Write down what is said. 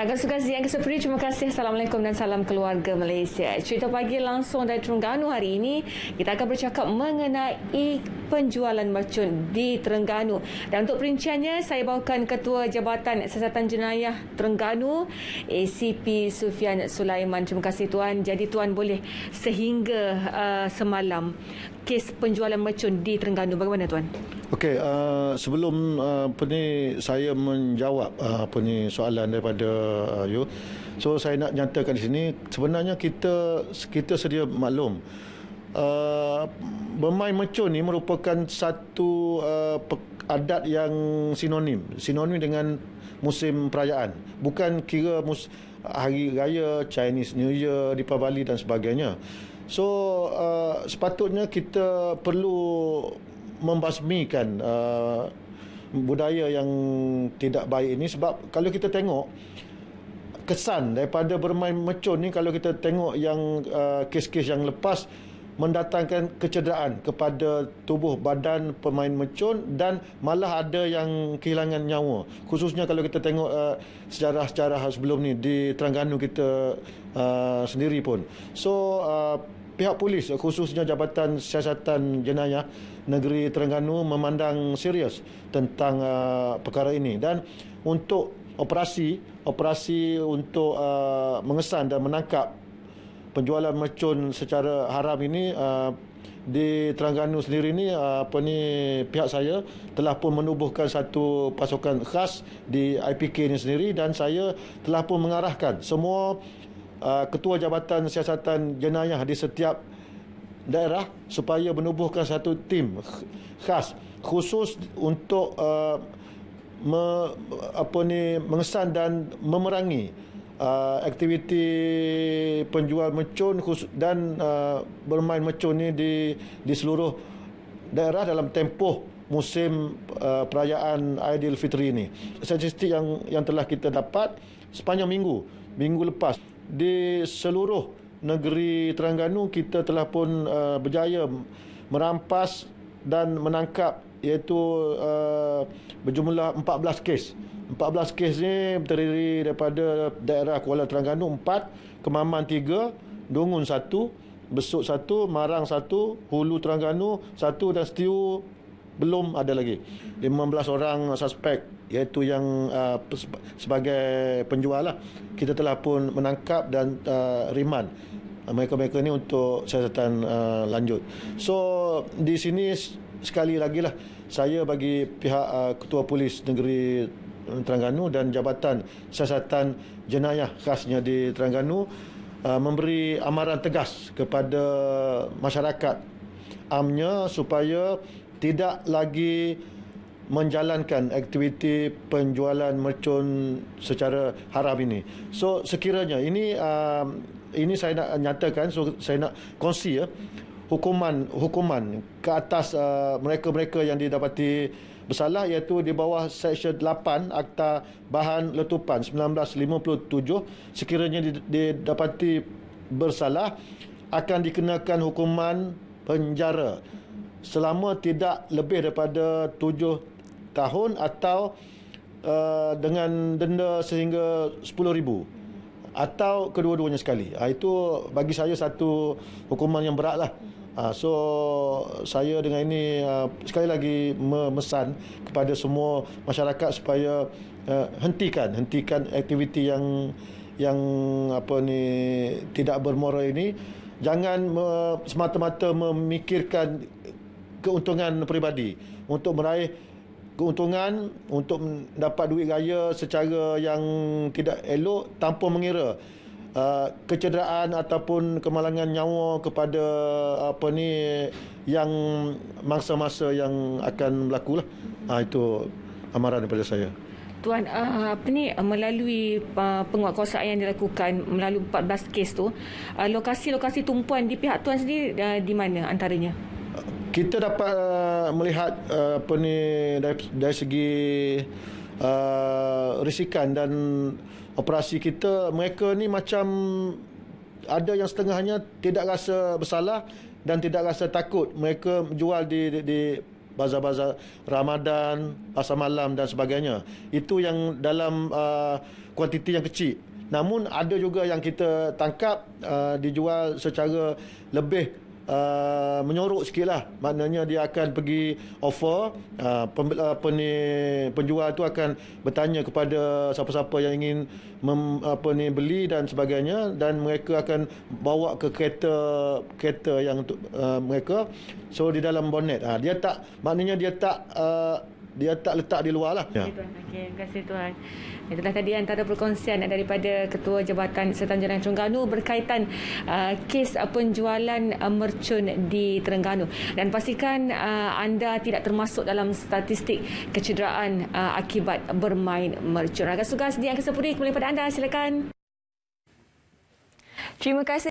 Agak suka yang ke-10, terima kasih. Assalamualaikum dan salam keluarga Malaysia. Cerita pagi langsung dari Terengganu hari ini. Kita akan bercakap mengenai penjualan mercun di Terengganu. Dan untuk perinciannya, saya bawakan Ketua Jabatan Siasatan Jenayah Terengganu, ACP Sufian Sulaiman. Terima kasih Tuan. Jadi Tuan boleh sehingga semalam kes penjualan mercun di Terengganu, bagaimana Tuan? Okey, sebelum saya menjawab soalan daripada you. So saya nak nyatakan di sini sebenarnya kita sedia maklum bermain mercun ni merupakan satu adat yang sinonim dengan musim perayaan. Bukan kira hari raya, Chinese New Year, Deepavali dan sebagainya. So sepatutnya kita perlu membasmikan budaya yang tidak baik ini, sebab kalau kita tengok kesan daripada bermain mercun ni, kalau kita tengok yang kes-kes yang lepas, mendatangkan kecederaan kepada tubuh badan pemain mercun dan malah ada yang kehilangan nyawa. Khususnya kalau kita tengok sejarah-sejarah sebelum ni di Terengganu kita sendiri pun. So pihak polis, khususnya Jabatan Siasatan Jenayah Negeri Terengganu, memandang serius tentang perkara ini, dan untuk operasi untuk mengesan dan menangkap penjualan mercun secara haram ini di Terengganu sendiri ni, pihak saya telah pun menubuhkan satu pasukan khas di IPK ni sendiri, dan saya telah pun mengarahkan semua Ketua Jabatan Siasatan Jenayah di setiap daerah supaya menubuhkan satu tim khas khusus untuk mengesan dan memerangi aktiviti penjual mercun dan bermain mercun ni di seluruh daerah dalam tempoh musim perayaan Aidilfitri ini. Statistik yang telah kita dapat sepanjang minggu lepas, di seluruh negeri Terengganu kita telah pun berjaya merampas dan menangkap, iaitu berjumlah 14 kes. 14 kes ni terdiri daripada daerah Kuala Terengganu 4, Kemaman 3, Dungun 1, Besut 1, Marang 1, Hulu Terengganu 1 dan Setiu belum ada lagi. 15 orang suspek, iaitu yang sebagai penjual lah, kita telah pun menangkap dan riman mereka-mereka ni untuk siasatan lanjut. So di sini sekali lagi lah, saya bagi pihak Ketua Polis Negeri Terengganu dan Jabatan Siasatan Jenayah khasnya di Terengganu memberi amaran tegas kepada masyarakat amnya supaya tidak lagi menjalankan aktiviti penjualan mercun secara haram ini. So sekiranya ini saya nak nyatakan, so saya nak kongsi hukuman ke atas mereka-mereka yang didapati bersalah, iaitu di bawah Seksyen 8 Akta Bahan Letupan 1957. Sekiranya didapati bersalah, akan dikenakan hukuman penjara selama tidak lebih daripada 7 tahun atau dengan denda sehingga RM10,000 atau kedua-duanya sekali. Itu bagi saya satu hukuman yang berat lah. So saya dengan ini sekali lagi memesan kepada semua masyarakat supaya hentikan aktiviti yang tidak bermoral ini. Jangan semata-mata memikirkan keuntungan peribadi untuk meraih keuntungan, untuk mendapat duit raya secara yang tidak elok tanpa mengira kecederaan ataupun kemalangan nyawa kepada yang masa-masa yang akan berlaku lah. Itu amaran daripada saya. Tuan, melalui penguatkuasaan yang dilakukan melalui 14 kes tu, lokasi-lokasi tumpuan di pihak Tuan sendiri di mana antaranya? Kita dapat melihat dari segi risikan dan operasi kita, mereka ni macam ada yang setengahnya tidak rasa bersalah dan tidak rasa takut. Mereka jual di bazar-bazar Ramadan, pasar malam dan sebagainya. Itu yang dalam kuantiti yang kecil. Namun ada juga yang kita tangkap dijual secara lebih menyorok sikit lah. Maknanya dia akan pergi offer, penjual tu akan bertanya kepada siapa-siapa yang ingin beli dan sebagainya, dan mereka akan bawa ke kereta yang untuk mereka. So di dalam bonnet, dia tak, maknanya dia tak letak di luar lah. Okey, Tuan. Okey, terima kasih Tuan. Itulah tadi antara perkongsian daripada Ketua Jabatan Sertan Jalan Terengganu berkaitan kes penjualan mercun di Terengganu. Dan pastikan anda tidak termasuk dalam statistik kecederaan akibat bermain mercun. Rakan tugas di Angkasa Puteri kembali pada anda. Silakan. Terima kasih.